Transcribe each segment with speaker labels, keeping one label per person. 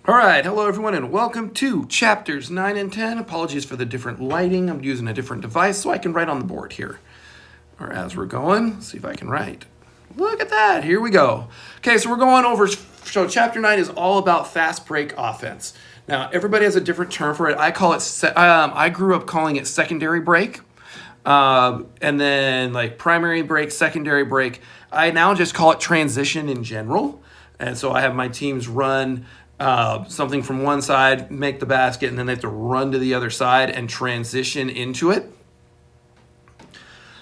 Speaker 1: All right, hello everyone, and welcome to chapters 9 and 10. Apologies for the different lighting. I'm using a different device so I can write on the board here. Or as we're going, let's see if I can write. Look at that, here we go. Okay, so we're going over, so chapter 9 is all about fast break offense. Now, everybody has a different term for it. I call it, I grew up calling it secondary break. And then like primary break, secondary break. I now just call it transition in general. And so I have my teams run something from one side, make the basket, and then they have to run to the other side and transition into it.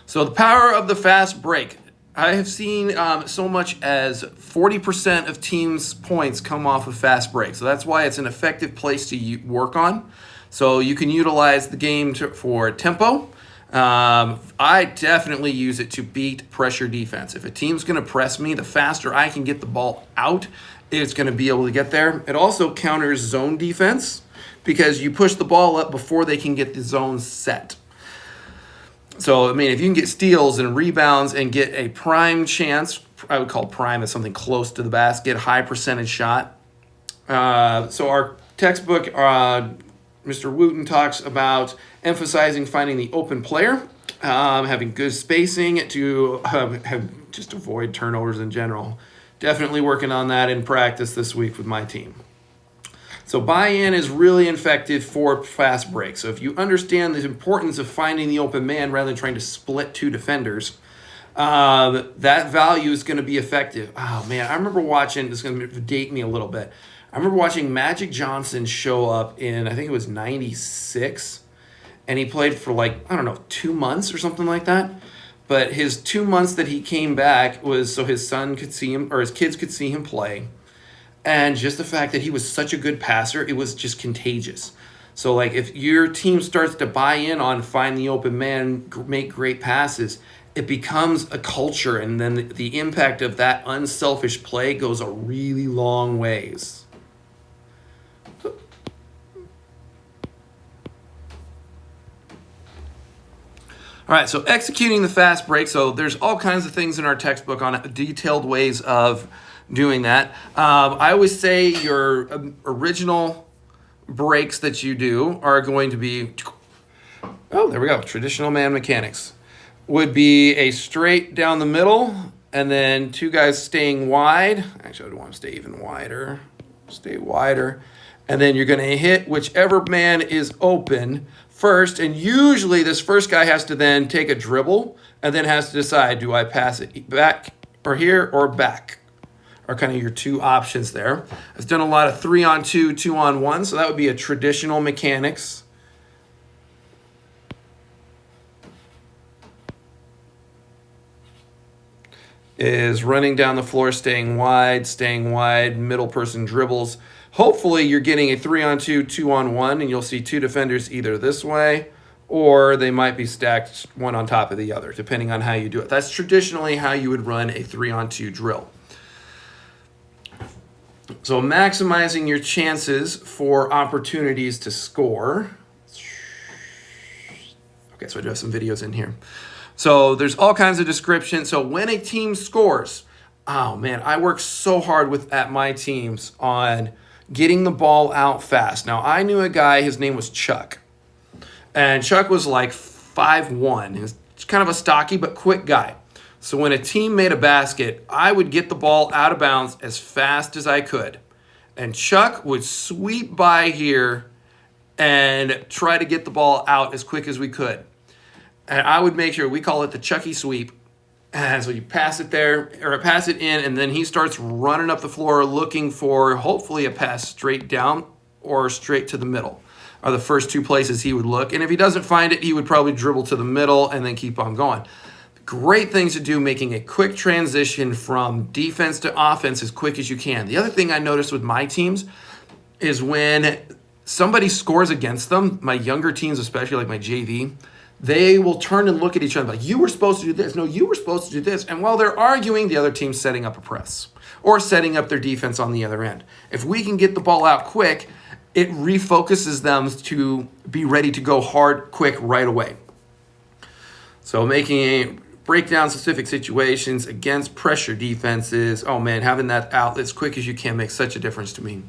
Speaker 1: So the power of the fast break. I have seen so much as 40% of teams' points come off of fast break. So that's why it's an effective place to work on. So you can utilize the game for tempo. I definitely use it to beat pressure defense. If a team's going to press me, the faster I can get the ball out, it's going to be able to get there. It also counters zone defense because you push the ball up before they can get the zone set. So, I mean, if you can get steals and rebounds and get a prime chance, I would call prime as something close to the basket, high percentage shot. So our textbook, Mr. Wooten talks about emphasizing finding the open player, having good spacing to have just avoid turnovers in general. Definitely working on that in practice this week with my team. So buy-in is really effective for fast break. So if you understand the importance of finding the open man rather than trying to split two defenders, that value is going to be effective. Oh, man, I remember watching, this is going to date me a little bit. I remember watching Magic Johnson show up in, I think it was 96, and he played for 2 months or something like that. But his 2 months that he came back was so his son could see him, or his kids could see him play. And just the fact that he was such a good passer, it was just contagious. So if your team starts to buy in on find the open man, make great passes, it becomes a culture. And then the impact of that unselfish play goes a really long ways. All right, so executing the fast break. So there's all kinds of things in our textbook on detailed ways of doing that. I always say your original breaks that you do are going to be, there we go, traditional man mechanics. Would be a straight down the middle and then two guys staying wide. Actually, I would want to stay even wider. Stay wider. And then you're going to hit whichever man is open first, and usually this first guy has to then take a dribble and then has to decide, do I pass it back or here or back? Are kind of your two options there. I've done a lot of 3-on-2, 2-on-1, so that would be a traditional mechanics. Is running down the floor, staying wide, middle person dribbles. Hopefully you're getting a 3-on-2, 2-on-1, and you'll see two defenders either this way or they might be stacked one on top of the other, depending on how you do it. That's traditionally how you would run a 3-on-2 drill. So maximizing your chances for opportunities to score. Okay, so I do have some videos in here. So there's all kinds of descriptions. So when a team scores, oh man, I work so hard at my teams on getting the ball out fast. Now, I knew a guy, his name was Chuck. And Chuck was like 5'1". He was kind of a stocky but quick guy. So when a team made a basket, I would get the ball out of bounds as fast as I could. And Chuck would sweep by here and try to get the ball out as quick as we could. And I would make sure, we call it the Chucky sweep. And so you pass it there, or pass it in, and then he starts running up the floor looking for hopefully a pass straight down or straight to the middle are the first two places he would look. And if he doesn't find it, he would probably dribble to the middle and then keep on going. Great things to do, making a quick transition from defense to offense as quick as you can. The other thing I noticed with my teams is when somebody scores against them, my younger teams, especially like my JV, they will turn and look at each other like, you were supposed to do this. No, you were supposed to do this. And while they're arguing, the other team's setting up a press or setting up their defense on the other end. If we can get the ball out quick, it refocuses them to be ready to go hard, quick, right away. So break down specific situations against pressure defenses. Oh man, having that out as quick as you can makes such a difference to me.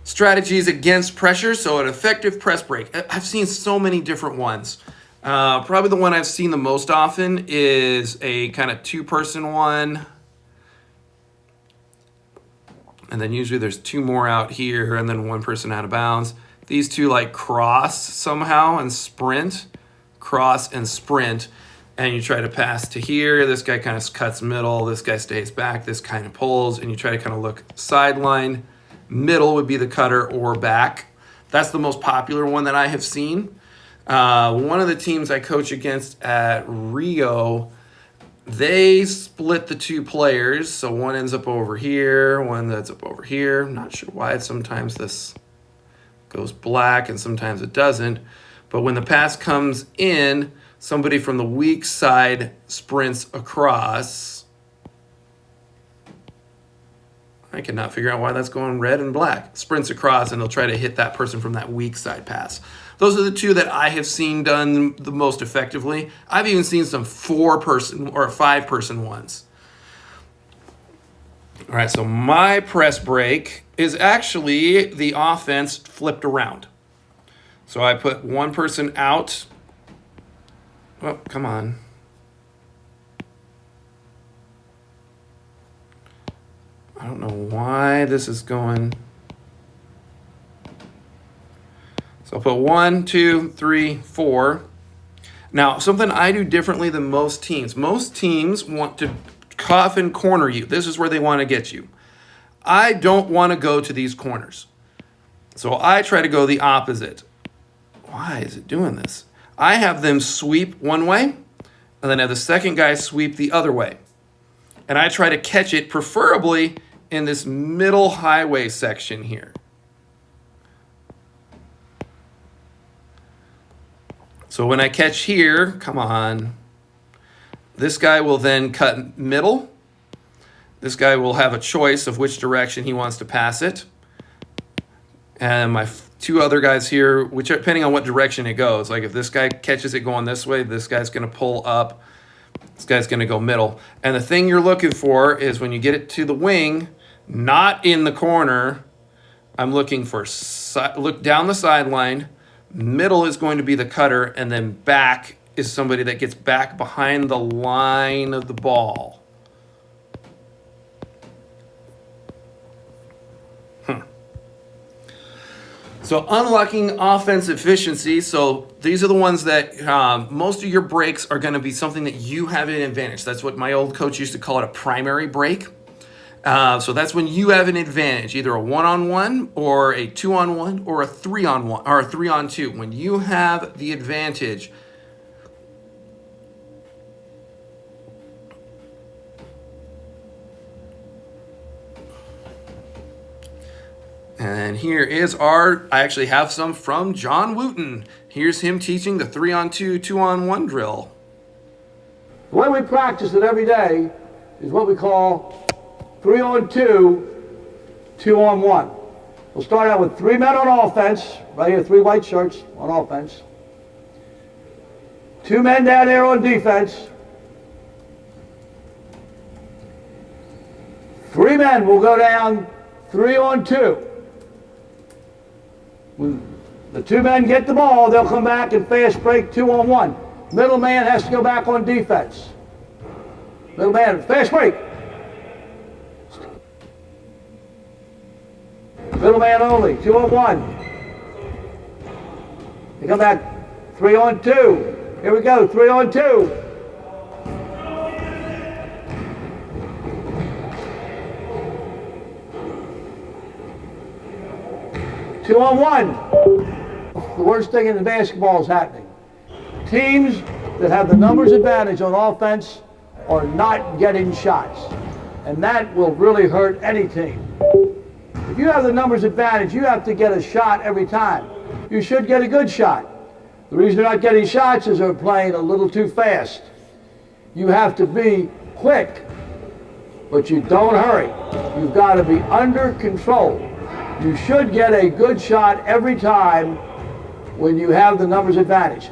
Speaker 1: Strategies against pressure. So an effective press break. I've seen so many different ones. Probably the one I've seen the most often is a kind of two-person one. And then usually there's two more out here and then one person out of bounds. These two like cross somehow and sprint, cross and sprint. And you try to pass to here. This guy kind of cuts middle. This guy stays back. This kind of pulls. And you try to kind of look sideline. Middle would be the cutter or back. That's the most popular one that I have seen. One of the teams I coach against at Rio, they split the two players. So one ends up over here, one that's up over here. I'm not sure why. Sometimes this goes black and sometimes it doesn't. But when the pass comes in, somebody from the weak side sprints across. I cannot figure out why that's going red and black. Sprints across, and they'll try to hit that person from that weak side pass. Those are the two that I have seen done the most effectively. I've even seen some 4-person or 5-person ones. All right, so my press break is actually the offense flipped around. So I put one person out. Oh, come on. I don't know why this is going. So I'll put 1, 2, 3, 4. Now, something I do differently than most teams. Most teams want to cuff and corner you. This is where they want to get you. I don't want to go to these corners. So I try to go the opposite. Why is it doing this? I have them sweep one way, and then have the second guy sweep the other way. And I try to catch it, preferably in this middle highway section here. So when I catch here, come on, this guy will then cut middle. This guy will have a choice of which direction he wants to pass it. And my two other guys here, which depending on what direction it goes, like if this guy catches it going this way, this guy's going to pull up. This guy's going to go middle. And the thing you're looking for is when you get it to the wing, not in the corner, I'm looking for look down the sideline. Middle is going to be the cutter, and then back is somebody that gets back behind the line of the ball. So unlocking offense efficiency. So these are the ones that most of your breaks are going to be something that you have an advantage. That's what my old coach used to call it, a primary break. So that's when you have an advantage, either a 1-on-1 or a 2-on-1 or a 3-on-1 or a 3-on-2. When you have the advantage, and here is I actually have some from John Wooten. Here's him teaching the 3-on-2, 2-on-1 drill.
Speaker 2: The way we practice it every day is what we call 3-on-2, 2-on-1. We'll start out with 3 men on offense, right here, 3 white shirts on offense. 2 men down there on defense. 3 men will go down 3-on-2. When the 2 men get the ball, they'll come back and fast break 2-on-1. Middle man has to go back on defense. Middle man, fast break. Middle man only, 2-on-1. They come back 3-on-2. Here we go, 3-on-2. Two-on-one. The worst thing in the basketball is happening. Teams that have the numbers advantage on offense are not getting shots. And that will really hurt any team. If you have the numbers advantage, you have to get a shot every time. You should get a good shot. The reason they're not getting shots is they're playing a little too fast. You have to be quick, but you don't hurry. You've got to be under control. You should get a good shot every time when you have the numbers advantage.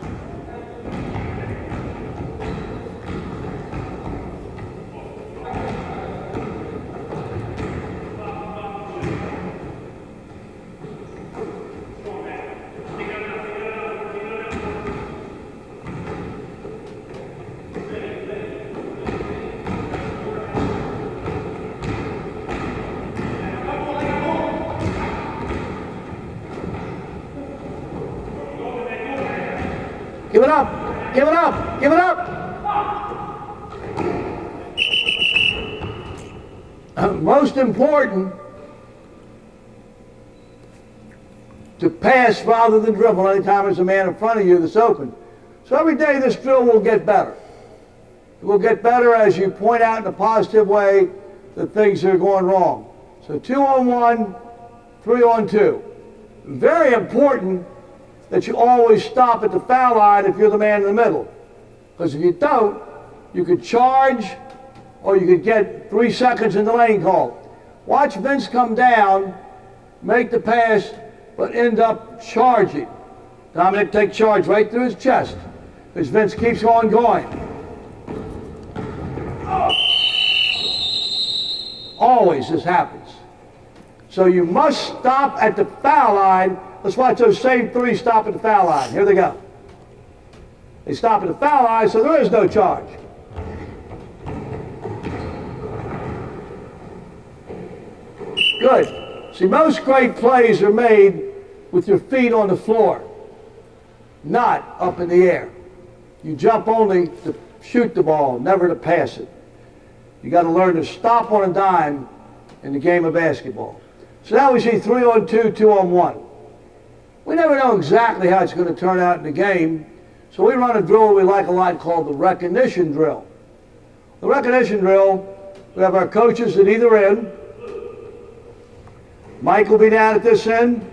Speaker 2: Give it up. Give it up. Give it up. Most important, to pass rather than dribble anytime there's a man in front of you that's open. So every day this drill will get better. It will get better as you point out in a positive way the things that are going wrong. So 2-on-1, 3-on-2. Very important that you always stop at the foul line if you're the man in the middle. Because if you don't, you could charge or you could get 3 seconds in the lane call. Watch Vince come down, make the pass, but end up charging. Dominic take charge right through his chest as Vince keeps on going. Always this happens. So you must stop at the foul line. Let's watch those same 3 stop at the foul line. Here they go. They stop at the foul line, so there is no charge. Good. See, most great plays are made with your feet on the floor, not up in the air. You jump only to shoot the ball, never to pass it. You got to learn to stop on a dime in the game of basketball. So now we see 3-on-2, 2-on-1. We never know exactly how it's going to turn out in the game, so we run a drill we like a lot called the recognition drill. The recognition drill, we have our coaches at either end. Mike will be down at this end.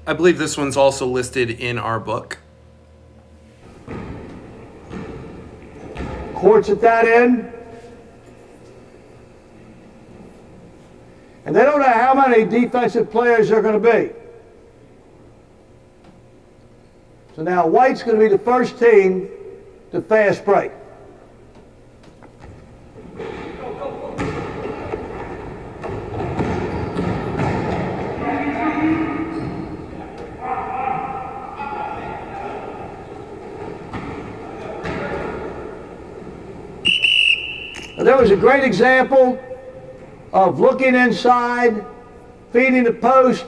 Speaker 1: I believe this one's also listed in our book.
Speaker 2: Courts at that end. And they don't know how many defensive players there are going to be. So now White's going to be the first team to fast break. Now, there was a great example of looking inside, feeding the post,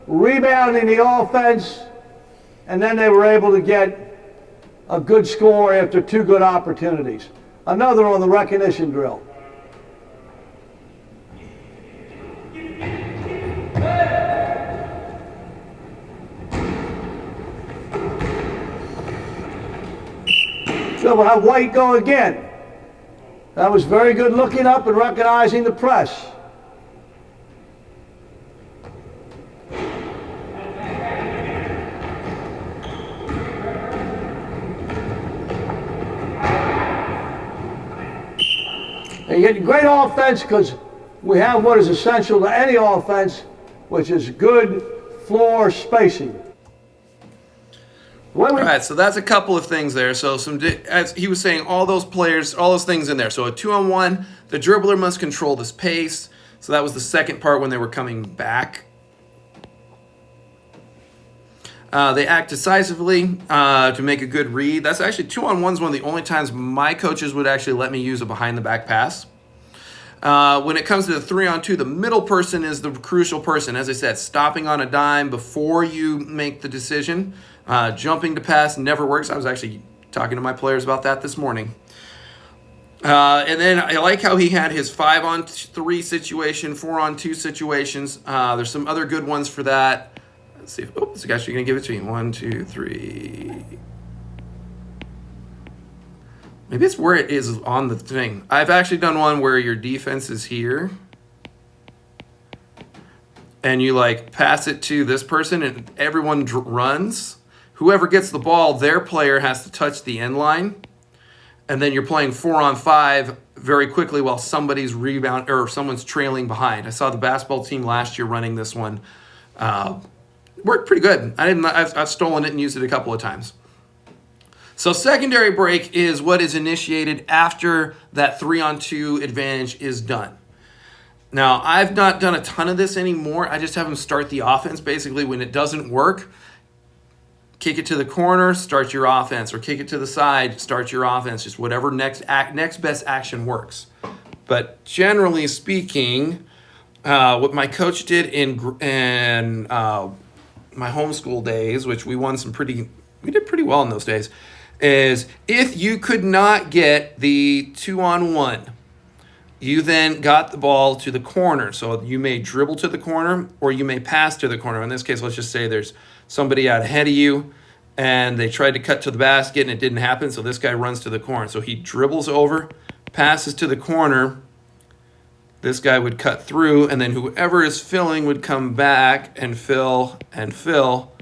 Speaker 2: rebounding the offense, and then they were able to get a good score after 2 good opportunities. Another on the recognition drill. So we'll have White go again. That was very good looking up and recognizing the press. And you get great offense because we have what is essential to any offense, which is good floor spacing.
Speaker 1: All right, so that's a couple of things there. So as he was saying, all those players, all those things in there. So a 2-on-1, the dribbler must control this pace. So that was the second part when they were coming back. They act decisively to make a good read. That's actually 2-on-1 is one of the only times my coaches would actually let me use a behind-the-back pass. When it comes to the 3-on-2, the middle person is the crucial person. As I said, stopping on a dime before you make the decision. Jumping to pass never works. I was actually talking to my players about that this morning. And then I like how he had his 5-on-3 situation, 4-on-2 situations. There's some other good ones for that. Let's see. Oh, this is actually going to give it to me. 1, 2, 3. Maybe it's where it is on the thing. I've actually done one where your defense is here. And you like pass it to this person and everyone runs. Whoever gets the ball, their player has to touch the end line. And then you're playing 4-on-5 very quickly while somebody's rebound or someone's trailing behind. I saw the basketball team last year running this one. Worked pretty good. I've stolen it and used it a couple of times. So secondary break is what is initiated after that 3-on-2 advantage is done. Now, I've not done a ton of this anymore. I just have them start the offense. Basically, when it doesn't work, kick it to the corner, start your offense, or kick it to the side, start your offense. Just whatever next best action works. But generally speaking, what my coach did in my homeschool days, which we won some pretty we did pretty well in those days, is if you could not get the 2-on-1, you then got the ball to the corner. So you may dribble to the corner or you may pass to the corner. In this case, let's just say there's somebody out ahead of you and they tried to cut to the basket and it didn't happen. So this guy runs to the corner. So he dribbles over, passes to the corner. This guy would cut through, and then whoever is filling would come back and fill and fill.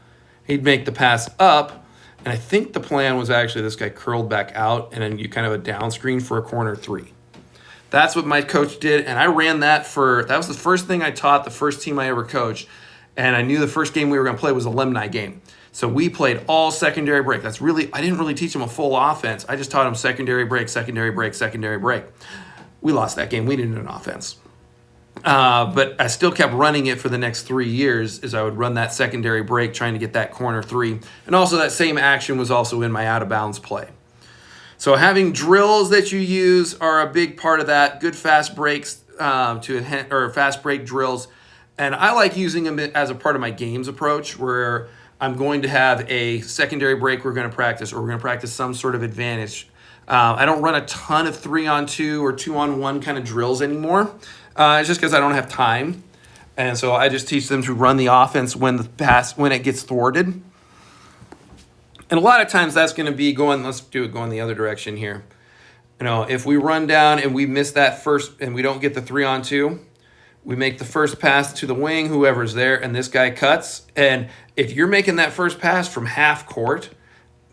Speaker 1: He'd make the pass up. And I think the plan was actually this guy curled back out and then you kind of a down screen for a corner three. That's what my coach did, and I ran that was the first thing I taught the first team I ever coached, and I knew the first game we were going to play was an alumni game. So we played all secondary break. I didn't really teach them a full offense. I just taught them secondary break, secondary break, secondary break. We lost that game. We didn't do an offense. But I still kept running it for the next 3 years as I would run that secondary break trying to get that corner three. And also that same action was also in my out-of-bounds play. So having drills that you use are a big part of that. Good fast breaks or fast break drills. And I like using them as a part of my games approach where I'm going to have a secondary break we're going to practice, or we're going to practice some sort of advantage. I don't run a ton of 3-on-2 or 2-on-1 kind of drills anymore. It's just because I don't have time. And so I just teach them to run the offense when it gets thwarted. And a lot of times that's going to be going the other direction here. If we run down and we miss that first and we don't get the 3-on-2, we make the first pass to the wing, whoever's there, and this guy cuts. And if you're making that first pass from half court,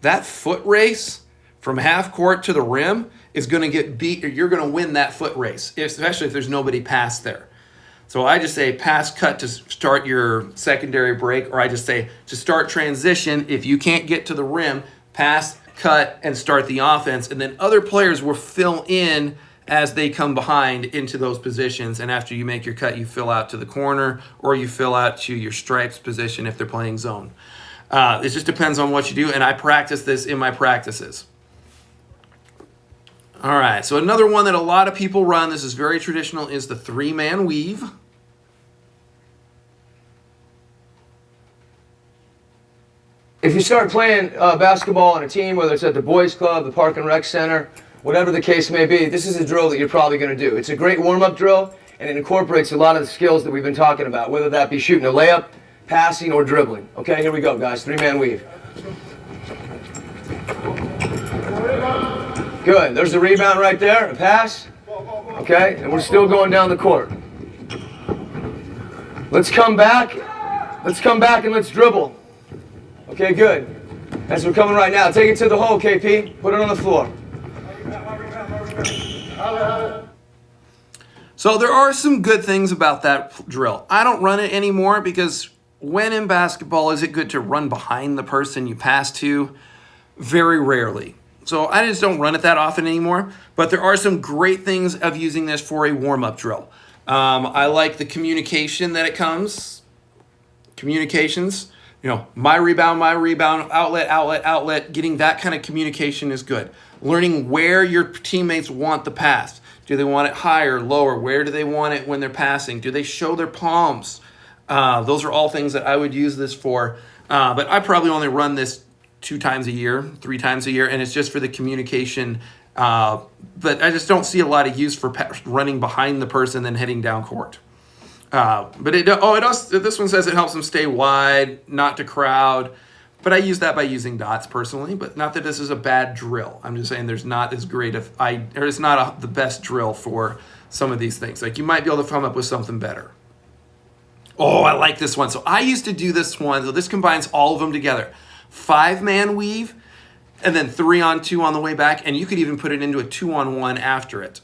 Speaker 1: that foot race from half court to the rim is going to get beat, or you're going to win that foot race, especially if there's nobody past there. So I just say pass cut to start your secondary break, or I just say to start transition, if you can't get to the rim, pass, cut, and start the offense. And then other players will fill in as they come behind into those positions. And after you make your cut, you fill out to the corner or you fill out to your stripes position if they're playing zone. It just depends on what you do. And I practice this in my practices. All right, so another one that a lot of people run, this is very traditional, is the 3-man weave.
Speaker 3: If you start playing basketball on a team, whether it's at the boys club, the park and rec center, whatever the case may be, this is a drill that you're probably going to do. It's a great warm-up drill, and it incorporates a lot of the skills that we've been talking about, whether that be shooting a layup, passing, or dribbling. Okay, here we go, guys. 3-man weave. Good. There's the rebound right there, a pass. Okay, and we're still going down the court. Let's come back. Let's come back and let's dribble. Okay, good. As we're coming right now, take it to the hole, KP. Put it on the floor.
Speaker 1: So there are some good things about that drill. I don't run it anymore because when in basketball, is it good to run behind the person you pass to? Very rarely. So I just don't run it that often anymore. But there are some great things of using this for a warm-up drill. I like the communication that it comes. Communications. My rebound, outlet. Getting that kind of communication is good. Learning where your teammates want the pass. Do they want it higher, lower? Where do they want it when they're passing? Do they show their palms? Those are all things that I would use this for. But I probably only run this 2 times a year, 3 times a year, and it's just for the communication. But I just don't see a lot of use for running behind the person and heading down court. But it does. This one says it helps them stay wide, not to crowd. But I use that by using dots personally. But not that this is a bad drill. I'm just saying there's not as great it's not the best drill for some of these things. Like you might be able to come up with something better. Oh, I like this one. So I used to do this one. So this combines all of them together. 5-man weave, and then 3-on-2 on the way back. And you could even put it into a 2-on-1 after it.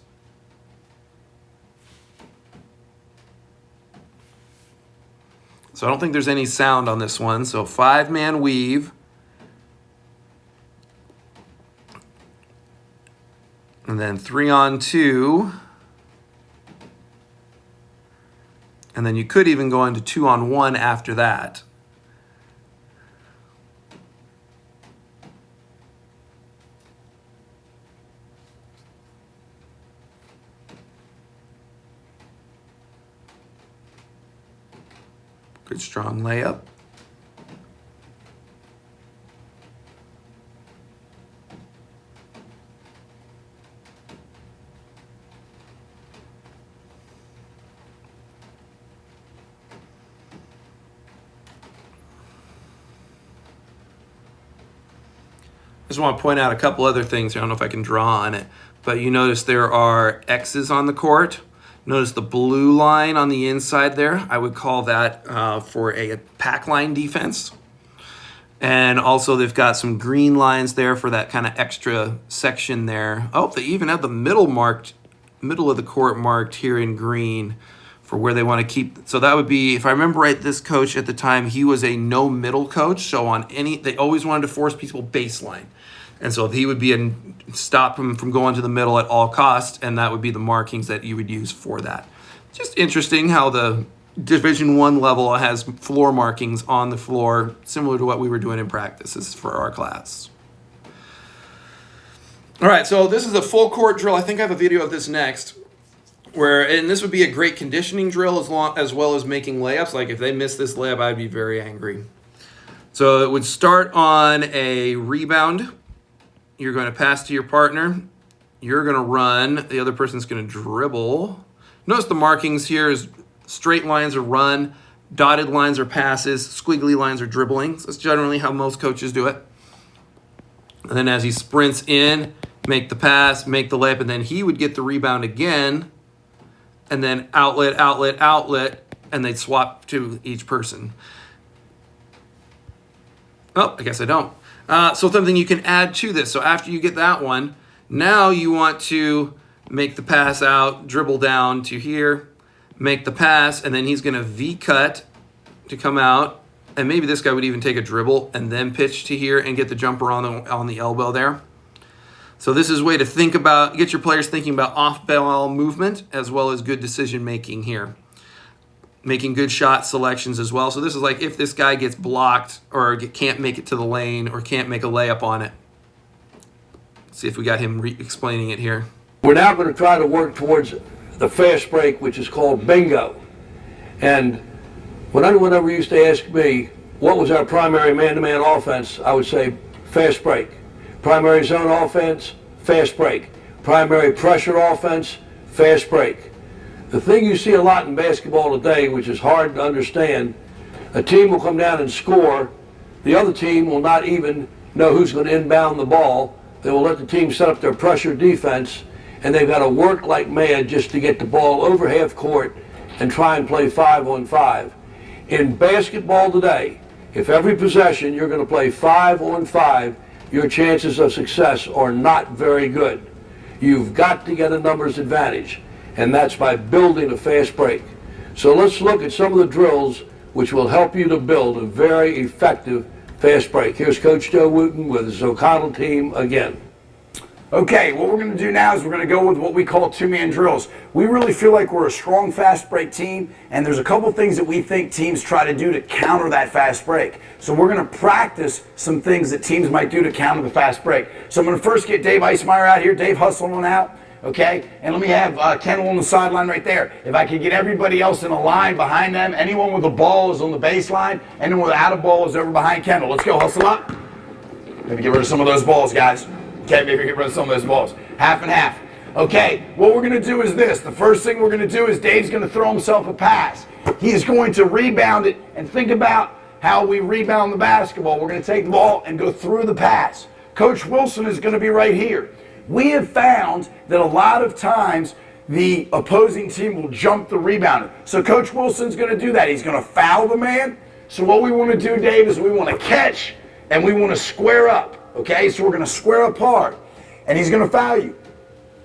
Speaker 1: So I don't think there's any sound on this one. So 5-man weave. And then 3-on-2. And then you could even go into 2-on-1 after that. Good strong layup. just want to point out a couple other things. I don't know if I can draw on it, but you notice there are X's on the court. Notice the blue line on the inside there. I would call that for a pack line defense. And also they've got some green lines there for that kind of extra section there. Oh, they even have the middle of the court marked here in green for where they want to keep. So that would be, if I remember right, this coach at the time, he was a no middle coach. So on they always wanted to force people baseline. And so he would be stop him from going to the middle at all costs, and that would be the markings that you would use for that. Just interesting how the Division I level has floor markings on the floor, similar to what we were doing in practices for our class. All right, so this is a full court drill. I think I have a video of this next, and this would be a great conditioning drill as well as making layups. Like if they miss this layup, I'd be very angry. So it would start on a rebound. You're going to pass to your partner. You're going to run. The other person's going to dribble. Notice the markings here is straight lines are run, dotted lines are passes, squiggly lines are dribbling. So that's generally how most coaches do it. And then as he sprints in, make the pass, make the layup, and then he would get the rebound again, and then outlet, outlet, outlet, and they'd swap to each person. Oh, I guess I don't. So something you can add to this. So after you get that one, now you want to make the pass out, dribble down to here, make the pass, and then he's going to V-cut to come out. And maybe this guy would even take a dribble and then pitch to here and get the jumper on the elbow there. So this is a way to get your players thinking about off-ball movement as well as good decision-making here. Making good shot selections as well. So this is like if this guy gets blocked or can't make it to the lane or can't make a layup on it. Let's see if we got him explaining it here.
Speaker 2: We're now going to try to work towards the fast break, which is called bingo. And when anyone ever used to ask me what was our primary man-to-man offense, I would say fast break. Primary zone offense, fast break. Primary pressure offense, fast break. The thing you see a lot in basketball today, which is hard to understand, a team will come down and score. The other team will not even know who's going to inbound the ball. They will let the team set up their pressure defense, and they've got to work like mad just to get the ball over half court and try and play 5-on-5. In basketball today, if every possession you're going to play 5-on-5, your chances of success are not very good. You've got to get a numbers advantage, and that's by building a fast break. So let's look at some of the drills which will help you to build a very effective fast break. Here's Coach Joe Wooten with his O'Connell team again.
Speaker 4: Okay, what we're going to do now is we're going to go with what we call two-man drills. We really feel like we're a strong fast break team, and there's a couple things that we think teams try to do to counter that fast break. So we're going to practice some things that teams might do to counter the fast break. So I'm going to first get Dave Eismeyer out here. Dave, hustle on out. Okay, and let me have Kendall on the sideline right there. If I could get everybody else in a line behind them, anyone with a ball is on the baseline, anyone without a ball is over behind Kendall. Let's go, hustle up. Maybe get rid of some of those balls, guys. Okay, maybe get rid of some of those balls. Half and half. Okay, what we're going to do is this. The first thing we're going to do is Dave's going to throw himself a pass. He is going to rebound it, and think about how we rebound the basketball. We're going to take the ball and go through the pass. Coach Wilson is going to be right here. We have found that a lot of times the opposing team will jump the rebounder. So Coach Wilson's going to do that. He's going to foul the man. So what we want to do, Dave, is we want to catch and we want to square up. Okay, so we're going to square up hard, and he's going to foul you.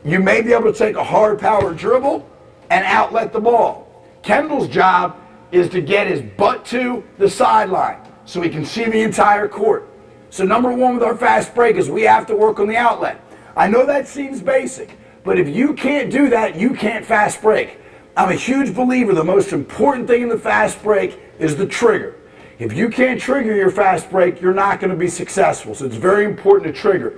Speaker 4: You may be able to take a hard power dribble and outlet the ball. Kendall's job is to get his butt to the sideline so he can see the entire court. So number one with our fast break is we have to work on the outlet. I know that seems basic, but if you can't do that, you can't fast break. I'm a huge believer the most important thing in the fast break is the trigger. If you can't trigger your fast break, you're not going to be successful. So it's very important to trigger.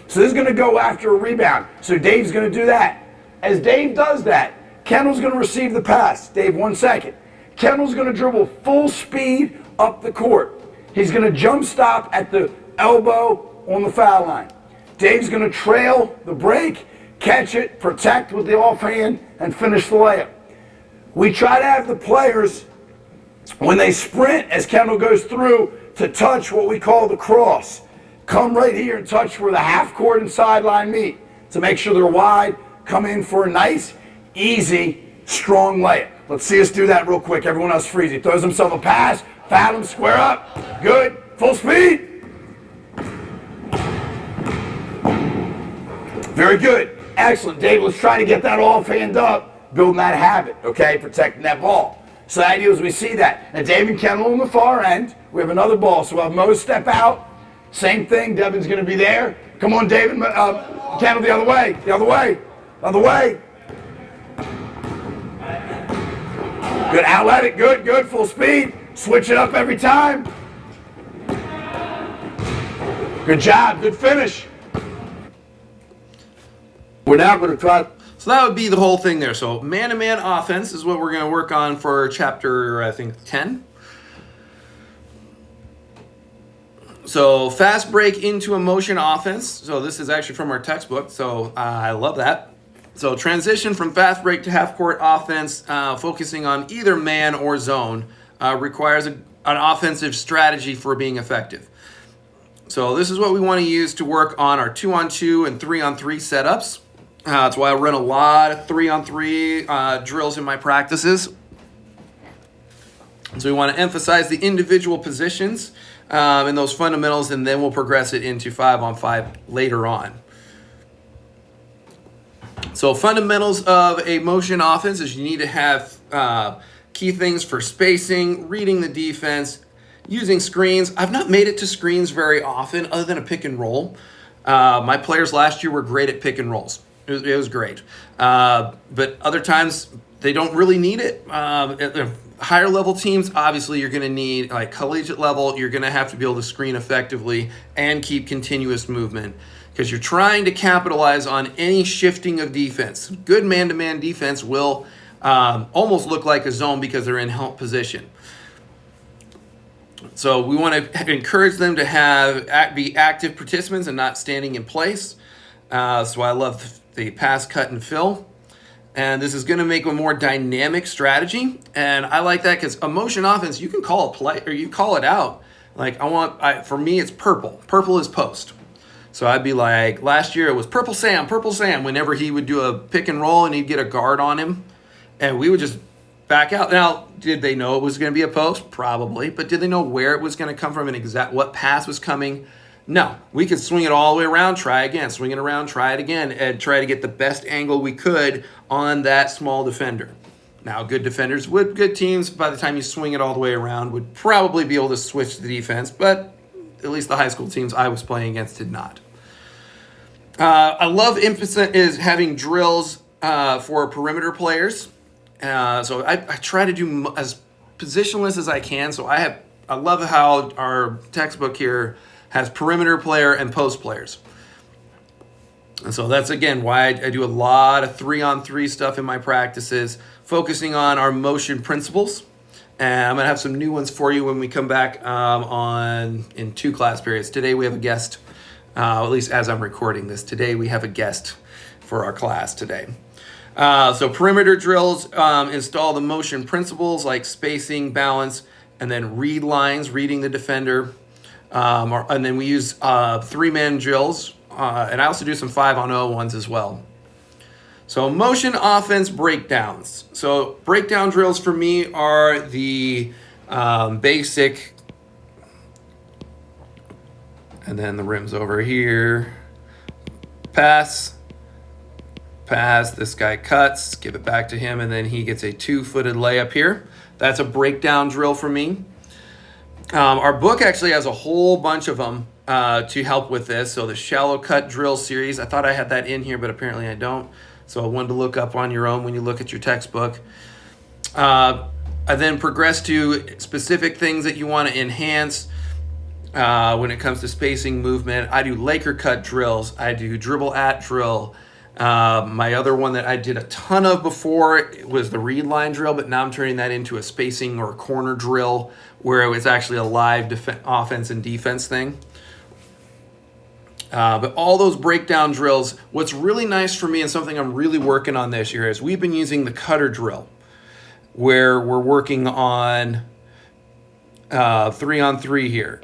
Speaker 4: So this is going to go after a rebound. So Dave's going to do that. As Dave does that, Kendall's going to receive the pass. Dave, 1 second. Kendall's going to dribble full speed up the court. He's going to jump stop at the elbow on the foul line. Dave's going to trail the break, catch it, protect with the offhand, and finish the layup. We try to have the players, when they sprint, as Kendall goes through, to touch what we call the cross. come right here and touch where the half court and sideline meet to make sure they're wide. Come in for a nice, easy, strong layup. Let's see us do that real quick. Everyone else freeze. He throws himself a pass, foul him, square up. Good. Full speed. Very good. Excellent. Dave, let's try to get that offhand up, building that habit, okay, protecting that ball. So the idea is we see that. Now, Dave and Kendall on the far end. We have another ball. So we'll have Mo step out. Same thing. Devin's going to be there. Come on, David. Kendall, the other way. The other way. Other way. Good. Outlet it. Good, good. Full speed. Switch it up every time. Good job. Good finish. We're now going to try.
Speaker 1: So that would be the whole thing there. So man-to-man offense is what we're going to work on for chapter, I think, 10. So fast break into a motion offense. So this is actually from our textbook. So I love that. So transition from fast break to half court offense, focusing on either man or zone, requires an offensive strategy for being effective. So this is what we want to use to work on our 2-on-2 and 3-on-3 setups. That's why I run a lot of 3-on-3 drills in my practices. So we want to emphasize the individual positions and those fundamentals, and then we'll progress it into 5-on-5 later on. So fundamentals of a motion offense is you need to have key things for spacing, reading the defense, using screens. I've not made it to screens very often other than a pick and roll. My players last year were great at pick and rolls. It was great. But other times they don't really need it. At the higher level teams, obviously you're going to need, like collegiate level, you're going to have to be able to screen effectively and keep continuous movement because you're trying to capitalize on any shifting of defense. Good man-to-man defense will almost look like a zone because they're in help position. So we want to encourage them to be active participants and not standing in place. So I love the pass, cut, and fill. And this is going to make a more dynamic strategy. And I like that because a motion offense, you can call a play or you call it out. Like for me, it's purple. Purple is post. So I'd be like, last year it was Purple Sam, whenever he would do a pick and roll and he'd get a guard on him. And we would just back out. Now, did they know it was going to be a post? Probably. But did they know where it was going to come from and what pass was coming? No. We could swing it all the way around, try again, swing it around, try it again, and try to get the best angle we could on that small defender. Now, good teams, by the time you swing it all the way around, would probably be able to switch the defense, but at least the high school teams I was playing against did not. I love is having drills for perimeter players. So I try to do as positionless as I can. So I love how our textbook here has perimeter player and post players. And so that's, again, why I do a lot of 3-on-3 stuff in my practices, focusing on our motion principles. And I'm going to have some new ones for you when we come back in 2 class periods. Today we have a guest, at least as I'm recording this. Today we have a guest for our class today. So perimeter drills install the motion principles like spacing, balance, and then read lines, reading the defender. And then we use 3-man drills, and I also do some 5-on-0 ones as well. So motion offense breakdowns. So breakdown drills for me are the basic, and then the rim's over here. Pass, this guy cuts, give it back to him, and then he gets a 2-footed layup here. That's a breakdown drill for me. Our book actually has a whole bunch of them to help with this. So the shallow cut drill series, I thought I had that in here, but apparently I don't. So I wanted to look up on your own when you look at your textbook. I then progress to specific things that you want to enhance when it comes to spacing, movement. I do Laker cut drills. I do dribble at drill. My other one that I did a ton of before was the read line drill, but now I'm turning that into a spacing or a corner drill where it was actually a live offense and defense thing. But all those breakdown drills, what's really nice for me and something I'm really working on this year is we've been using the cutter drill where we're working on 3-on-3 here.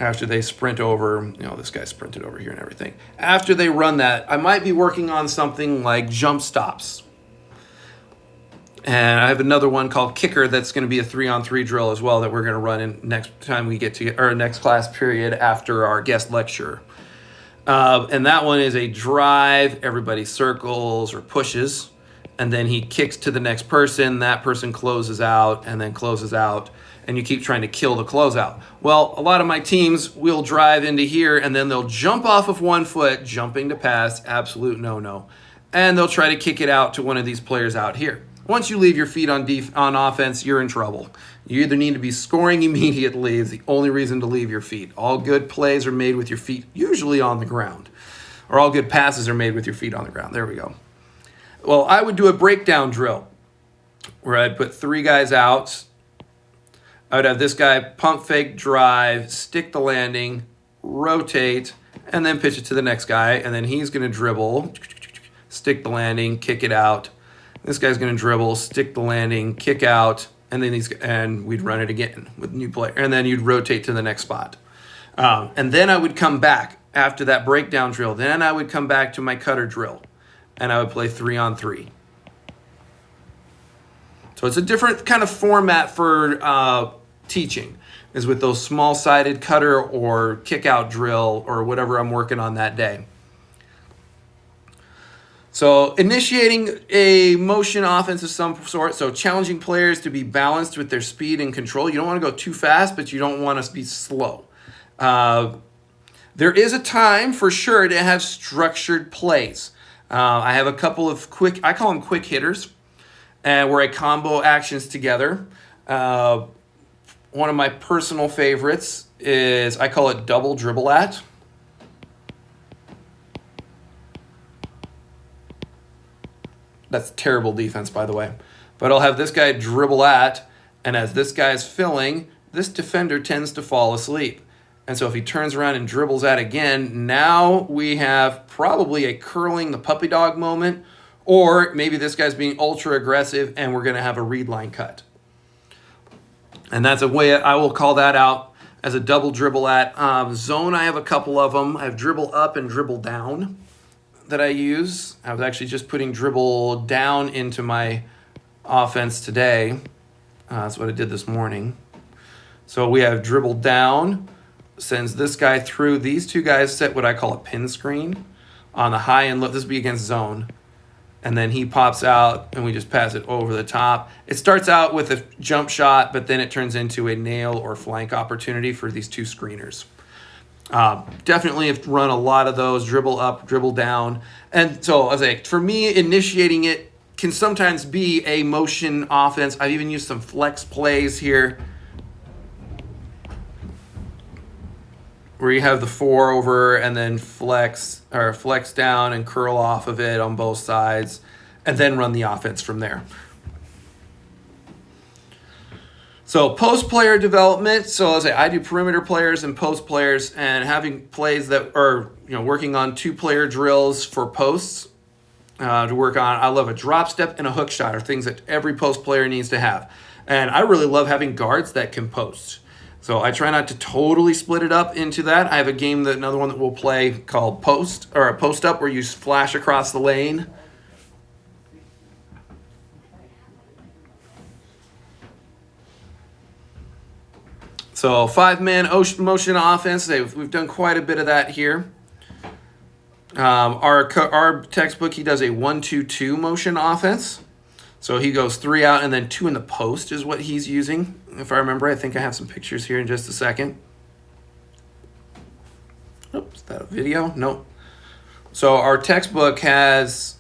Speaker 1: after they sprint over, this guy sprinted over here and everything. After they run that, I might be working on something like jump stops. And I have another one called kicker that's going to be a 3-on-3 drill as well that we're going to run in next time we get to our next class period after our guest lecture. And that one is a drive, everybody circles or pushes, and then he kicks to the next person, that person closes out and then closes out, and you keep trying to kill the closeout. Well, a lot of my teams will drive into here and then they'll jump off of one foot, jumping to pass, absolute no-no. And they'll try to kick it out to one of these players out here. Once you leave your feet on offense, you're in trouble. You either need to be scoring immediately is the only reason to leave your feet. All good plays are made with your feet usually on the ground. Or all good passes are made with your feet on the ground. There we go. Well, I would do a breakdown drill where I'd put 3 guys out. I would have this guy pump fake drive, stick the landing, rotate, and then pitch it to the next guy. And then he's going to dribble, stick the landing, kick it out. This guy's going to dribble, stick the landing, kick out, and then we'd run it again with new player. And then you'd rotate to the next spot. And then I would come back after that breakdown drill. Then I would come back to my cutter drill, and I would play 3-on-3. So it's a different kind of format for teaching, is with those small-sided cutter or kick-out drill or whatever I'm working on that day. So initiating a motion offense of some sort, so challenging players to be balanced with their speed and control. You don't want to go too fast, but you don't want to be slow. There is a time for sure to have structured plays. I have a couple of I call them quick hitters, where I combo actions together. One of my personal favorites is, I call it double dribble at. That's terrible defense, by the way. But I'll have this guy dribble at, and as this guy's filling, this defender tends to fall asleep. And so if he turns around and dribbles at again, now we have probably a curling the puppy dog moment, or maybe this guy's being ultra aggressive and we're going to have a read line cut. And that's a way I will call that out as a double dribble at. Zone, I have a couple of them. I have dribble up and dribble down that I use. I was actually just putting dribble down into my offense today. That's what I did this morning. So we have dribble down, sends this guy through. These 2 guys set what I call a pin screen on the high and low. This would be against zone. And then he pops out and we just pass it over the top. It starts out with a jump shot, but then it turns into a nail or flank opportunity for these 2 screeners. Definitely have run a lot of those, dribble up, dribble down. And so I was like, for me, initiating it can sometimes be a motion offense. I've even used some flex plays here where you have the 4 over and then flex down and curl off of it on both sides and then run the offense from there. So post player development. So as I do perimeter players and post players, and having plays that are working on 2-player drills for posts to work on. I love a drop step and a hook shot are things that every post player needs to have. And I really love having guards that can post. So I try not to totally split it up into that. I have another one that we'll play called post, or a post up, where you flash across the lane. So 5-man motion offense. We've done quite a bit of that here. Our textbook, he does a 1-2-2 motion offense. So he goes 3 out and then 2 in the post is what he's using. If I remember, I think I have some pictures here in just a second. Oops, is that a video? Nope. So our textbook has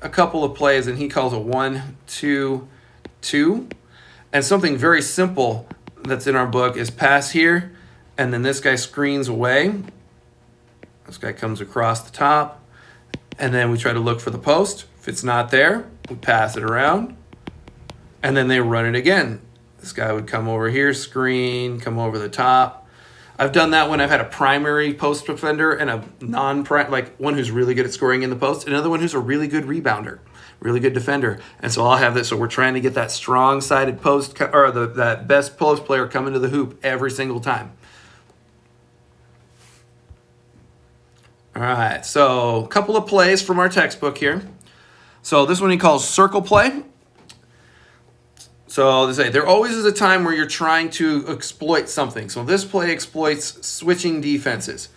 Speaker 1: a couple of plays and he calls a 1-2-2. And something very simple that's in our book is pass here, and then this guy screens away. This guy comes across the top, and then we try to look for the post. If it's not there, we pass it around, and then they run it again. This guy would come over here, screen, come over the top. I've done that when I've had a primary post defender and a like one who's really good at scoring in the post, another one who's a really good rebounder, really good defender. And so I'll have this. So we're trying to get that strong-sided post, or that best post player coming to the hoop every single time. All right, so a couple of plays from our textbook here. So this one he calls circle play. So they say there always is a time where you're trying to exploit something. So this play exploits switching defenses.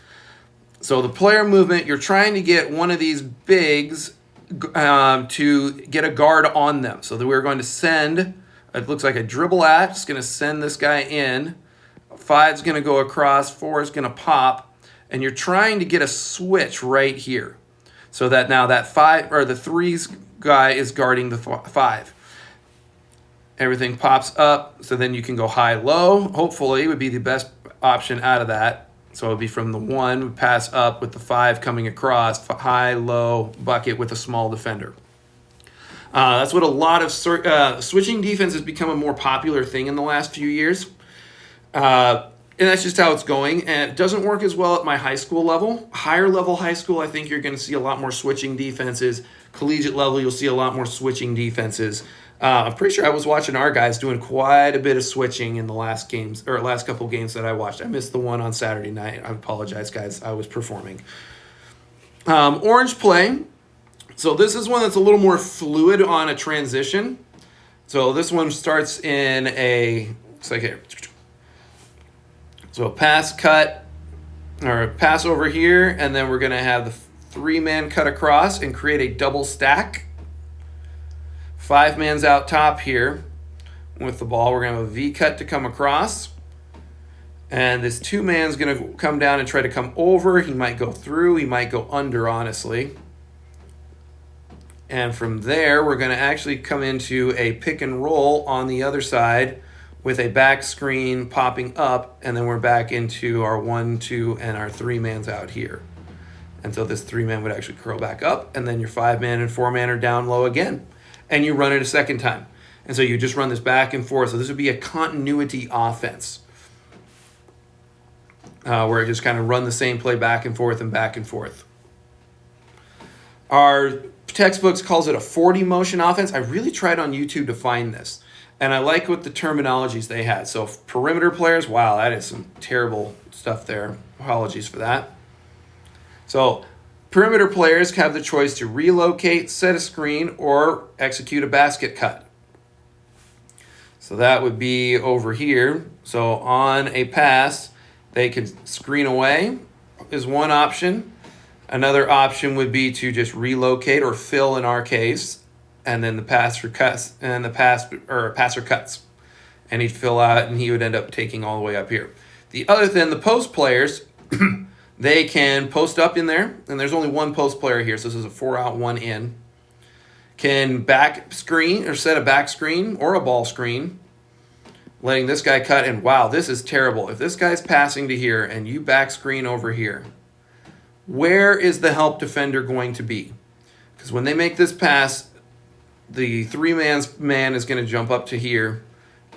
Speaker 1: So the player movement, you're trying to get one of these bigs to get a guard on them. So that we're going to send, it looks like a dribble at, it's going to send this guy in. 5's going to go across, 4 is going to pop. And you're trying to get a switch right here. So that now that 5 or the 3's guy is guarding the 5. Everything pops up, so then you can go high-low. Hopefully would be the best option out of that. So it would be from the 1, pass up with the 5 coming across, high-low bucket with a small defender. That's what a lot of switching defense has become a more popular thing in the last few years. And that's just how it's going. And it doesn't work as well at my high school level. Higher level high school, I think you're going to see a lot more switching defenses. Collegiate level, you'll see a lot more switching defenses. I'm pretty sure I was watching our guys doing quite a bit of switching in the last games or last couple games that I watched. I missed the one on Saturday night. I apologize, guys. I was performing. Orange play. So this is one that's a little more fluid on a transition. So this one starts in a, looks like here. So a pass cut, or a pass over here, and then we're going to have the 3-man cut across and create a double stack. 5-man's out top here with the ball. We're going to have a V cut to come across. And this 2-man's going to come down and try to come over. He might go through. He might go under, honestly. And from there, we're going to actually come into a pick and roll on the other side with a back screen popping up, and then we're back into our 1, 2, and our 3-man's out here. And so this 3-man would actually curl back up, and then your 5-man and 4-man are down low again. And you run it a second time. And so you just run this back and forth. So this would be a continuity offense where it just kind of run the same play back and forth and back and forth. Our textbooks calls it a 40 motion offense. I really tried on YouTube to find this. And I like what the terminologies they had. So perimeter players, wow, that is some terrible stuff there. Apologies for that. So perimeter players have the choice to relocate, set a screen, or execute a basket cut. So that would be over here. So on a pass, they could screen away is one option. Another option would be to just relocate or fill in our case. And then the passer cuts, and the passer cuts, and he'd fill out, and he would end up taking all the way up here. The other thing, the post players, they can post up in there, and there's only one post player here, so this is a 4-out, 1 in. Can back screen or set a back screen or a ball screen, letting this guy cut. And wow, this is terrible. If this guy's passing to here and you back screen over here, where is the help defender going to be? Because when they make this pass, the 3-man is going to jump up to here.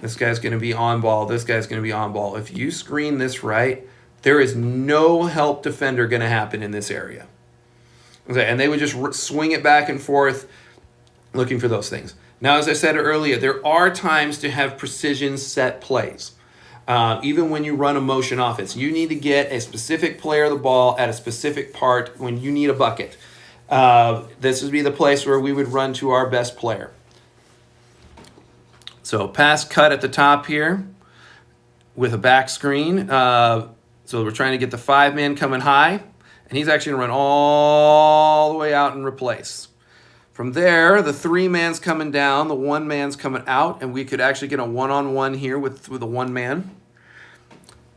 Speaker 1: This guy's going to be on ball. This guy's going to be on ball. If you screen this right, there is no help defender going to happen in this area. Okay, and they would just swing it back and forth looking for those things. Now, as I said earlier, there are times to have precision set plays. Even when you run a motion offense, you need to get a specific player of the ball at a specific part when you need a bucket. This would be the place where we would run to our best player. So pass cut at the top here with a back screen. So we're trying to get the 5-man coming high, and he's actually going to run all the way out and replace. From there, the 3-man's coming down, the 1-man's coming out, and we could actually get a 1-on-1 here with the 1-man.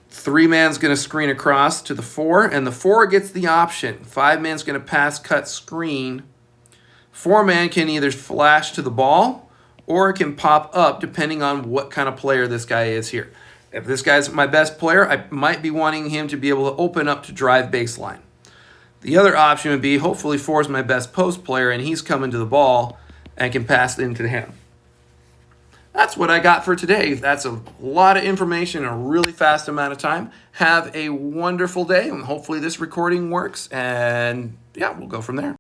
Speaker 1: 3-man's going to screen across to the 4, and the 4 gets the option. 5-man's going to pass, cut, screen. 4-man can either flash to the ball or it can pop up depending on what kind of player this guy is here. If this guy's my best player, I might be wanting him to be able to open up to drive baseline. The other option would be hopefully 4 is my best post player and he's coming to the ball and can pass it into him. That's what I got for today. That's a lot of information in a really fast amount of time. Have a wonderful day, and hopefully this recording works, and yeah, we'll go from there.